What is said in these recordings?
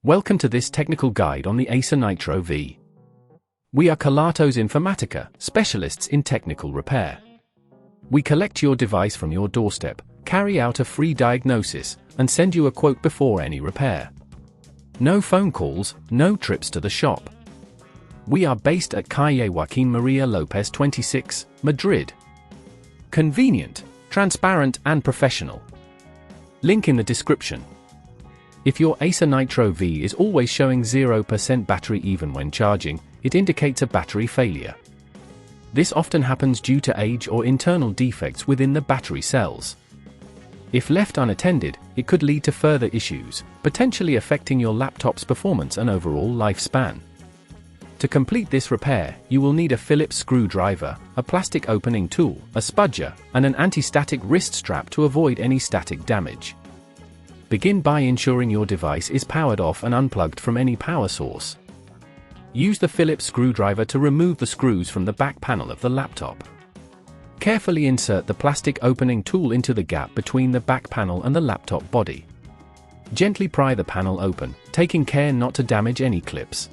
Welcome to this technical guide on the Acer Nitro V. We are Kelatos Informatica, specialists in technical repair. We collect your device from your doorstep, carry out a free diagnosis, and send you a quote before any repair. No phone calls, no trips to the shop. We are based at Calle Joaquín María López 26, Madrid. Convenient, transparent and professional. Link in the description. If your Acer Nitro V is always showing 0% battery even when charging, it indicates a battery failure. This often happens due to age or internal defects within the battery cells. If left unattended, it could lead to further issues, potentially affecting your laptop's performance and overall lifespan. To complete this repair, you will need a Phillips screwdriver, a plastic opening tool, a spudger, and an anti-static wrist strap to avoid any static damage. Begin by ensuring your device is powered off and unplugged from any power source. Use the Phillips screwdriver to remove the screws from the back panel of the laptop. Carefully insert the plastic opening tool into the gap between the back panel and the laptop body. Gently pry the panel open, taking care not to damage any clips.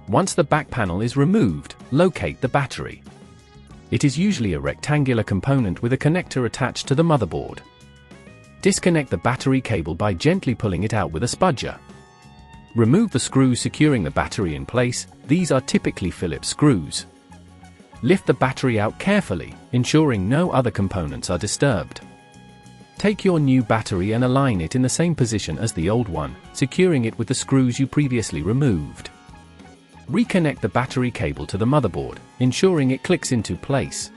Once the back panel is removed, locate the battery. It is usually a rectangular component with a connector attached to the motherboard. Disconnect the battery cable by gently pulling it out with a spudger. Remove the screws securing the battery in place. These are typically Phillips screws. Lift the battery out carefully, ensuring no other components are disturbed. Take your new battery and align it in the same position as the old one, securing it with the screws you previously removed. Reconnect the battery cable to the motherboard, ensuring it clicks into place.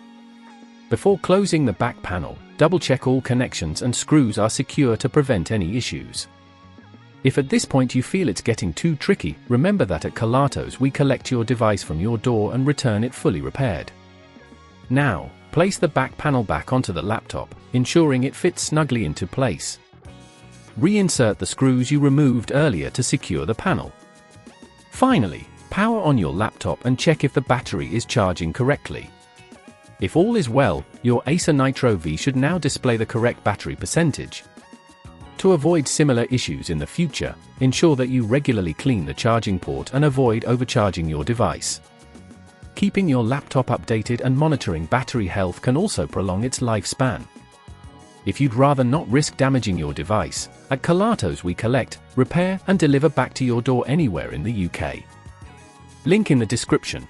Before closing the back panel, double-check all connections and screws are secure to prevent any issues. If at this point you feel it's getting too tricky, remember that at Kelatos we collect your device from your door and return it fully repaired. Now, place the back panel back onto the laptop, ensuring it fits snugly into place. Reinsert the screws you removed earlier to secure the panel. Finally, power on your laptop and check if the battery is charging correctly. If all is well, your Acer Nitro V should now display the correct battery percentage. To avoid similar issues in the future, ensure that you regularly clean the charging port and avoid overcharging your device. Keeping your laptop updated and monitoring battery health can also prolong its lifespan. If you'd rather not risk damaging your device, at Kelatos we collect, repair and deliver back to your door anywhere in the UK. Link in the description.